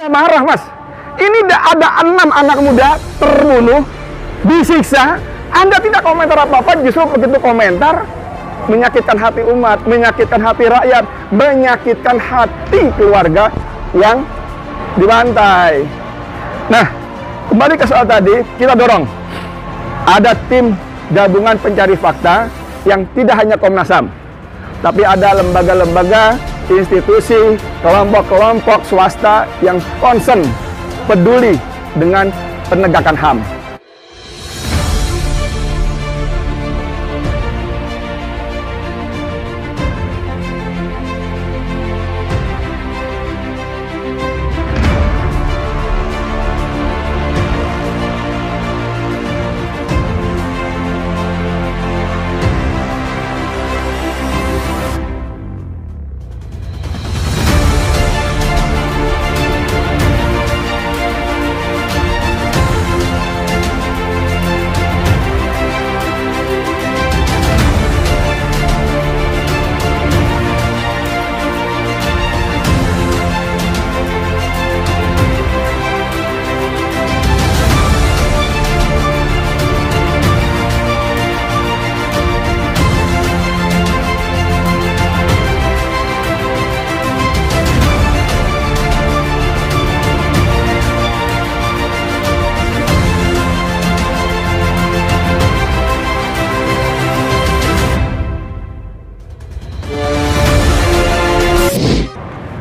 marah, Mas. Ini ada 6 anak muda terbunuh, disiksa. Anda tidak komentar apa-apa, justru begitu komentar, menyakitkan hati umat, menyakitkan hati rakyat, menyakitkan hati keluarga yang dibantai. Nah, kembali ke soal tadi, kita dorong. Ada tim gabungan pencari fakta yang tidak hanya Komnas HAM, tapi ada lembaga-lembaga, institusi, kelompok-kelompok swasta yang concern, peduli dengan penegakan HAM.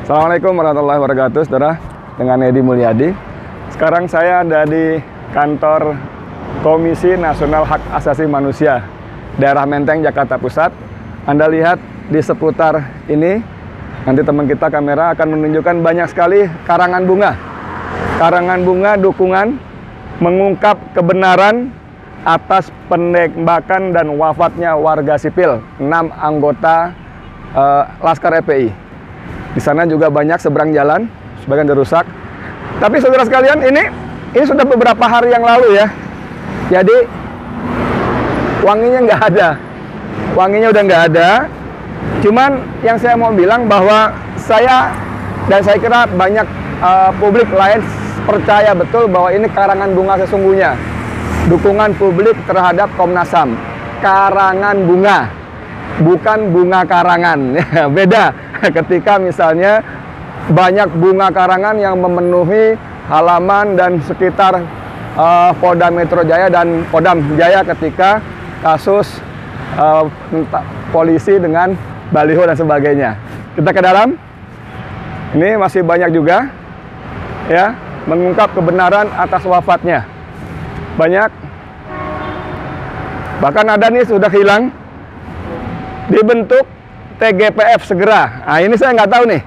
Assalamualaikum warahmatullahi wabarakatuh, saudara. Dengan Edi Mulyadi. Sekarang saya ada di kantor Komisi Nasional Hak Asasi Manusia, daerah Menteng, Jakarta Pusat. Anda lihat di seputar ini, nanti teman kita kamera akan menunjukkan banyak sekali karangan bunga. Karangan bunga dukungan mengungkap kebenaran atas penembakan dan wafatnya warga sipil, 6 anggota Laskar FPI. Di sana juga banyak seberang jalan, sebagian dirusak. Tapi saudara sekalian, ini sudah beberapa hari yang lalu ya. Jadi wanginya nggak ada, wanginya udah nggak ada. Cuman yang saya mau bilang bahwa saya kira banyak publik lain percaya betul bahwa ini karangan bunga sesungguhnya. Dukungan publik terhadap Komnas HAM. Karangan bunga, bukan bunga karangan. Beda ketika misalnya banyak bunga karangan yang memenuhi halaman dan sekitar Polda Metro Jaya dan Kodam Jaya ketika kasus polisi dengan baliho dan sebagainya. Kita ke dalam. Ini masih banyak juga ya, mengungkap kebenaran atas wafatnya. Banyak. Bahkan ada nih sudah hilang, dibentuk TGPF segera. Nah, ini saya nggak tahu nih.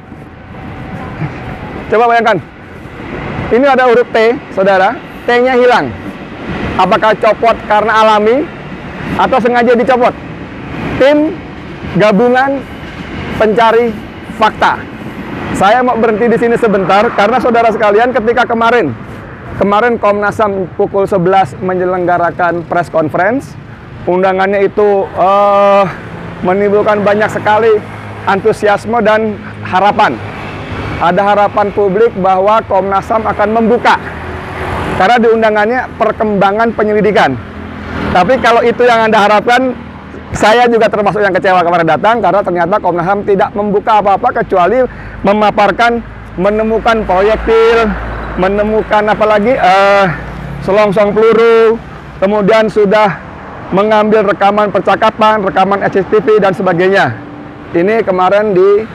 Coba bayangkan. Ini ada huruf T, saudara. T-nya hilang. Apakah copot karena alami atau sengaja dicopot? Tim gabungan pencari fakta. Saya mau berhenti di sini sebentar karena saudara sekalian, ketika kemarin Komnas HAM pukul 11 menyelenggarakan press conference, undangannya itu menimbulkan banyak sekali antusiasme dan harapan. Ada harapan publik bahwa Komnas HAM akan membuka, karena di undangannya perkembangan penyelidikan. Tapi kalau itu yang Anda harapkan, saya juga termasuk yang kecewa kemarin datang, karena ternyata Komnas HAM tidak membuka apa-apa kecuali memaparkan menemukan proyektil, menemukan apalagi selongsong peluru, kemudian sudah mengambil rekaman percakapan, rekaman CCTV dan sebagainya. Ini kemarin di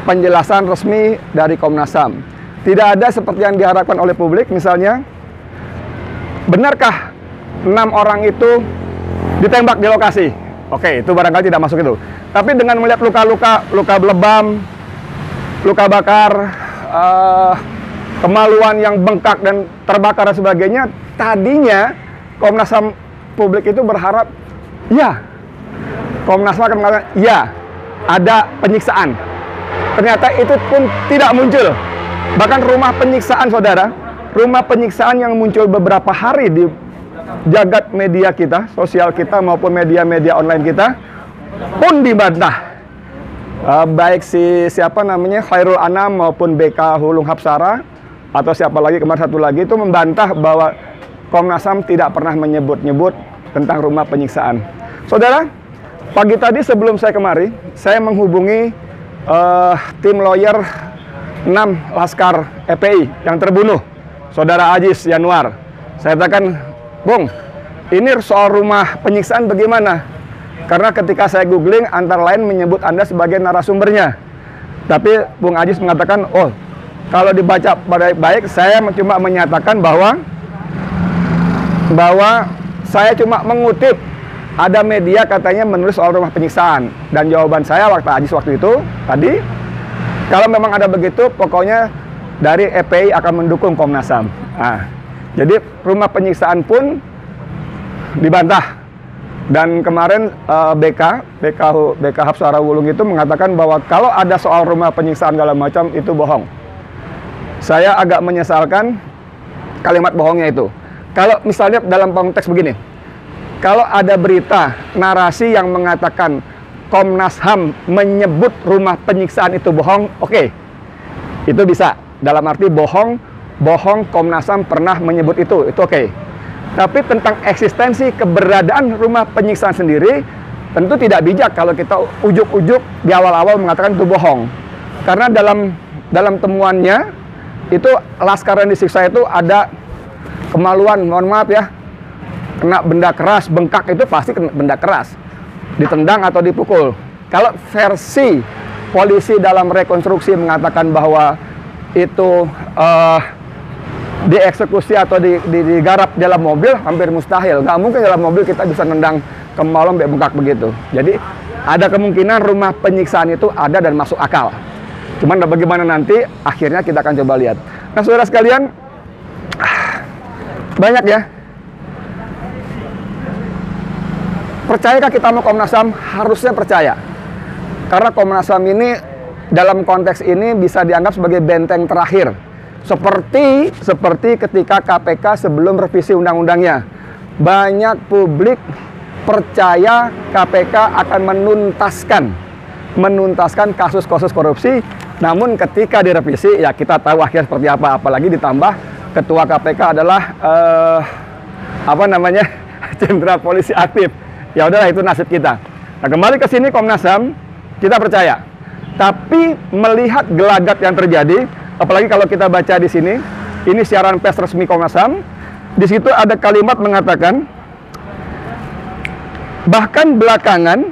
penjelasan resmi dari Komnas HAM. Tidak ada seperti yang diharapkan oleh publik, misalnya, benarkah 6 orang itu ditembak di lokasi? Oke, itu barangkali tidak masuk itu. Tapi dengan melihat luka-luka, luka lebam, luka bakar, kemaluan yang bengkak dan terbakar dan sebagainya, tadinya Komnas HAM publik itu berharap, ya, Komnas HAM akan mengatakan, ya, ada penyiksaan. Ternyata itu pun tidak muncul. Bahkan rumah penyiksaan, saudara, rumah penyiksaan yang muncul beberapa hari di jagat media kita, sosial kita maupun media-media online kita, pun dibantah. baik siapa namanya Khairul Anam maupun BK Hulung Hapsara atau siapa lagi kemarin satu lagi itu membantah bahwa Komnas HAM tidak pernah menyebut-nyebut tentang rumah penyiksaan. Saudara, pagi tadi sebelum saya kemari, saya menghubungi tim lawyer 6 Laskar FPI yang terbunuh, Saudara Ajis Yanuar. Saya katakan, Bung, ini soal rumah penyiksaan bagaimana? Karena ketika saya googling, antara lain menyebut Anda sebagai narasumbernya. Tapi Bung Ajis mengatakan, oh, kalau dibaca baik-baik, saya cuma menyatakan bahwa saya cuma mengutip ada media katanya menulis soal rumah penyiksaan. Dan jawaban saya waktu itu tadi, kalau memang ada begitu, pokoknya dari FPI akan mendukung Komnas HAM. Nah, jadi rumah penyiksaan pun dibantah. Dan kemarin BK Hapsara Wulung itu mengatakan bahwa kalau ada soal rumah penyiksaan segala macam itu bohong. Saya agak menyesalkan kalimat bohongnya itu. Kalau misalnya dalam konteks begini, kalau ada berita narasi yang mengatakan Komnas HAM menyebut rumah penyiksaan itu bohong, oke. Itu bisa. Dalam arti bohong Komnas HAM pernah menyebut itu oke. Tapi tentang eksistensi keberadaan rumah penyiksaan sendiri, tentu tidak bijak kalau kita ujuk-ujuk di awal-awal mengatakan itu bohong. Karena dalam temuannya, itu laskar yang disiksa itu ada kemaluan, mohon maaf ya, kena benda keras, bengkak itu pasti kena benda keras, ditendang atau dipukul. Kalau versi polisi dalam rekonstruksi mengatakan bahwa itu dieksekusi atau digarap dalam mobil, hampir mustahil. Nggak mungkin dalam mobil kita bisa nendang kemaluan sampai bengkak begitu. Jadi ada kemungkinan rumah penyiksaan itu ada dan masuk akal. Cuman bagaimana nanti, akhirnya kita akan coba lihat. Nah, saudara sekalian, banyak ya. Percayakah kita sama Komnas HAM? Harusnya percaya. Karena Komnas HAM ini, dalam konteks ini bisa dianggap sebagai benteng terakhir. Seperti ketika KPK sebelum revisi undang-undangnya. Banyak publik percaya KPK akan menuntaskan kasus-kasus korupsi. Namun ketika direvisi, ya kita tahu akhirnya seperti apa. Apalagi ditambah ketua KPK adalah jenderal polisi aktif. Ya udahlah, itu nasib kita. Nah, kembali ke sini Komnas HAM, kita percaya. Tapi melihat gelagat yang terjadi, apalagi kalau kita baca di sini, ini siaran pers resmi Komnas HAM. Di situ ada kalimat mengatakan, bahkan belakangan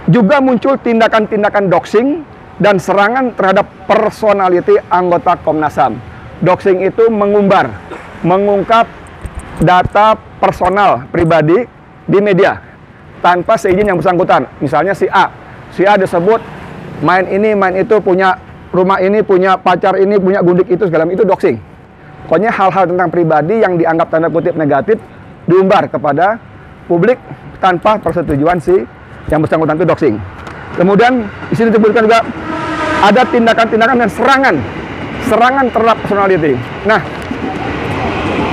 juga muncul tindakan-tindakan doxing dan serangan terhadap personality anggota Komnas HAM. Doxing itu mengungkap data personal pribadi di media tanpa seizin yang bersangkutan. Misalnya si A disebut main ini, main itu, punya rumah ini, punya pacar ini, punya gundik itu, segala macam, itu doxing. Pokoknya hal-hal tentang pribadi yang dianggap tanda kutip negatif diumbar kepada publik tanpa persetujuan si yang bersangkutan, itu doxing. Kemudian di sini disebutkan juga ada tindakan-tindakan dan serangan terhadap personality. Nah,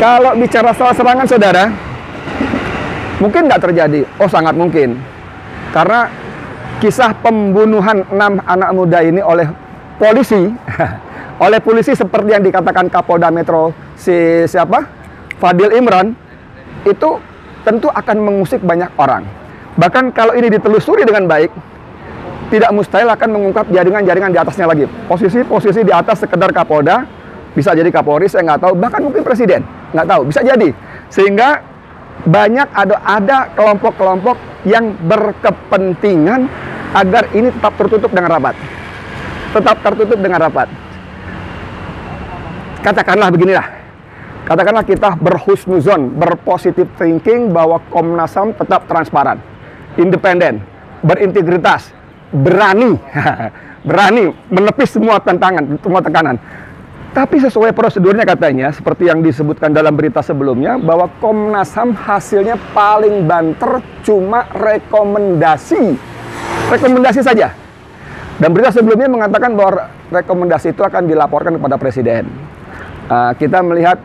kalau bicara soal serangan, saudara, mungkin nggak terjadi. Oh, sangat mungkin. Karena kisah pembunuhan 6 anak muda ini oleh polisi seperti yang dikatakan Kapolda Metro Fadil Imran, itu tentu akan mengusik banyak orang. Bahkan kalau ini ditelusuri dengan baik, tidak mustahil akan mengungkap jaringan-jaringan di atasnya lagi. Posisi di atas sekedar Kapolda, bisa jadi Kapolri, saya nggak tahu, bahkan mungkin Presiden, nggak tahu, bisa jadi. Sehingga banyak ada kelompok-kelompok yang berkepentingan agar ini tetap tertutup dengan rapat. Katakanlah beginilah, katakanlah kita berhusnuzon, berpositif thinking bahwa Komnas HAM tetap transparan, independen, berintegritas, berani menepis semua tekanan. Tapi sesuai prosedurnya katanya, seperti yang disebutkan dalam berita sebelumnya, bahwa Komnas HAM hasilnya paling banter cuma rekomendasi saja. Dan berita sebelumnya mengatakan bahwa rekomendasi itu akan dilaporkan kepada Presiden. Kita melihat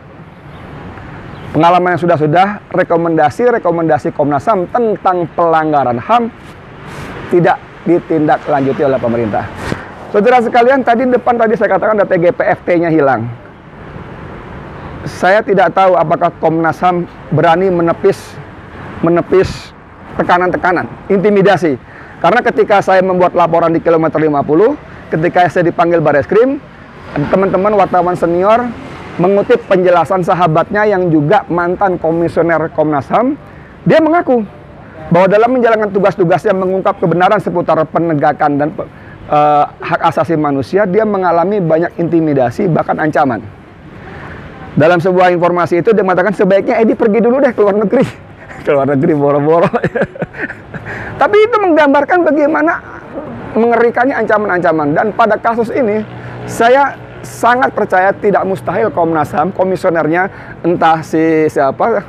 pengalaman yang sudah rekomendasi Komnas HAM tentang pelanggaran HAM tidak ditindaklanjuti oleh pemerintah. Saudara sekalian, tadi saya katakan ada TGPFT-nya hilang. Saya tidak tahu apakah Komnas HAM berani menepis tekanan-tekanan, intimidasi. Karena ketika saya membuat laporan di kilometer 50, ketika saya dipanggil Bareskrim, teman-teman wartawan senior mengutip penjelasan sahabatnya yang juga mantan komisioner Komnas HAM, dia mengaku bahwa dalam menjalankan tugas-tugasnya mengungkap kebenaran seputar penegakan dan hak asasi manusia, dia mengalami banyak intimidasi, bahkan ancaman. Dalam sebuah informasi itu dia mengatakan sebaiknya Edi pergi dulu deh ke luar negeri. Ke luar negeri boro-boro. Tapi itu menggambarkan bagaimana mengerikannya ancaman-ancaman. Dan pada kasus ini, saya sangat percaya tidak mustahil Komnas HAM, komisionernya, entah siapa,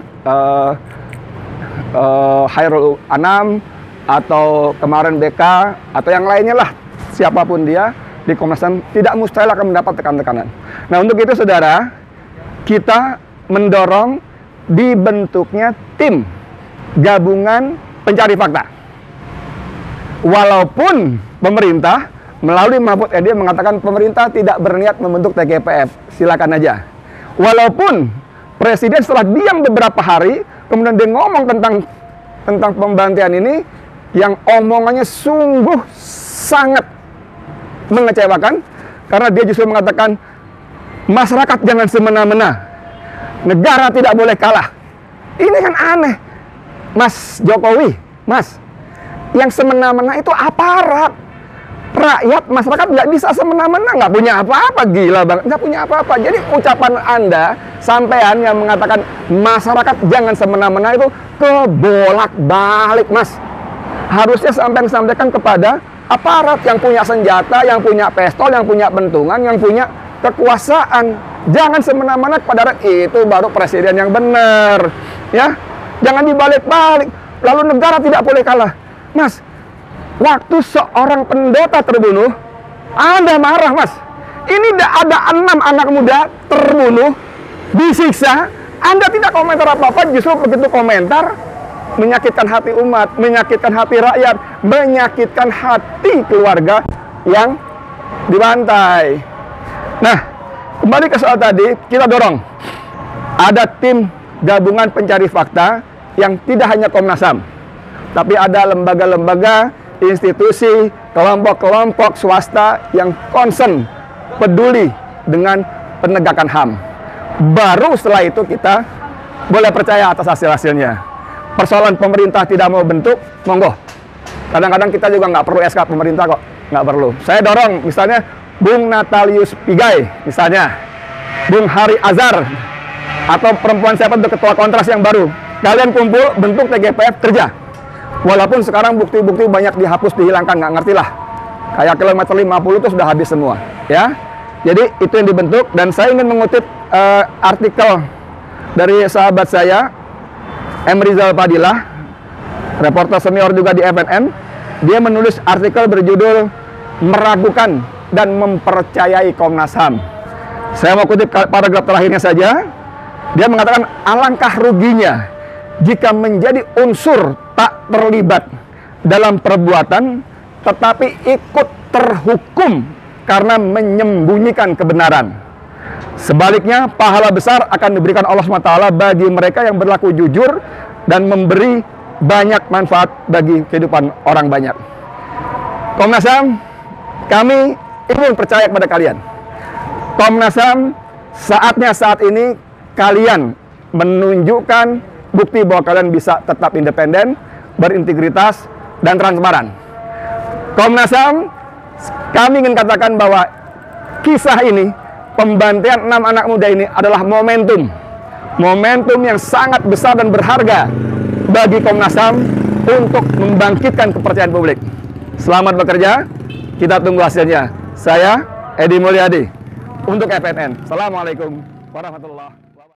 Hairul Anam, atau kemarin BK, atau yang lainnya lah, siapapun dia, di Komnas HAM, tidak mustahil akan mendapat tekan-tekanan. Nah, untuk itu, saudara, kita mendorong dibentuknya tim gabungan pencari fakta. Walaupun pemerintah melalui Mahfud MD mengatakan pemerintah tidak berniat membentuk TGPF, silakan aja. Walaupun Presiden setelah diam beberapa hari, kemudian dia ngomong tentang pembantian ini, yang omongannya sungguh sangat mengecewakan, karena dia justru mengatakan masyarakat jangan semena-mena, negara tidak boleh kalah. Ini kan aneh, Mas Jokowi, Mas. Yang semena-mena itu aparat. Rakyat, masyarakat nggak bisa semena-mena, nggak punya apa-apa, gila banget, nggak punya apa-apa. Jadi ucapan Anda, sampean yang mengatakan masyarakat jangan semena-mena itu kebolak-balik, Mas. Harusnya sampean sampaikan kepada aparat yang punya senjata, yang punya pistol, yang punya bentungan, yang punya kekuasaan. Jangan semena-mena kepada rakyat, itu baru presiden yang benar, ya. Jangan dibalik-balik. Lalu negara tidak boleh kalah, Mas. Waktu seorang pendeta terbunuh, Anda marah, Mas. Ini ada 6 anak muda terbunuh, disiksa, Anda tidak komentar apa-apa, justru begitu komentar, menyakitkan hati umat, menyakitkan hati rakyat, menyakitkan hati keluarga yang dibantai. Nah, kembali ke soal tadi, kita dorong ada tim gabungan pencari fakta yang tidak hanya Komnas HAM, tapi ada lembaga-lembaga, institusi, kelompok-kelompok swasta yang concern, peduli dengan penegakan HAM. Baru setelah itu kita boleh percaya atas hasil-hasilnya. Persoalan pemerintah tidak mau bentuk, monggo. Kadang-kadang kita juga nggak perlu SK pemerintah kok, nggak perlu. Saya dorong misalnya Bung Natalius Pigai, misalnya Bung Hari Azhar, atau perempuan siapa untuk ketua kontras yang baru. Kalian kumpul, bentuk TGPF, kerja. Walaupun sekarang bukti-bukti banyak dihapus, dihilangkan, nggak ngerti lah. Kayak kilometer 50 itu sudah habis semua, ya. Jadi itu yang dibentuk, dan saya ingin mengutip artikel dari sahabat saya, M. Rizal Fadilah, reporter senior juga di FNN. Dia menulis artikel berjudul "Meragukan dan Mempercayai Komnas HAM". Saya mau kutip paragraf terakhirnya saja. Dia mengatakan, alangkah ruginya jika menjadi unsur tak terlibat dalam perbuatan, tetapi ikut terhukum karena menyembunyikan kebenaran. Sebaliknya, pahala besar akan diberikan Allah SWT bagi mereka yang berlaku jujur dan memberi banyak manfaat bagi kehidupan orang banyak. Komnas HAM, kami ingin percaya kepada kalian. Komnas HAM, saatnya saat ini kalian menunjukkan bukti bahwa kalian bisa tetap independen, berintegritas, dan transparan. Komnas HAM, kami ingin katakan bahwa kisah ini, pembantaian 6 anak muda ini adalah momentum yang sangat besar dan berharga bagi Komnas HAM untuk membangkitkan kepercayaan publik. Selamat bekerja, kita tunggu hasilnya. Saya Edi Mulyadi untuk FNN. Assalamualaikum warahmatullahi wabarakatuh.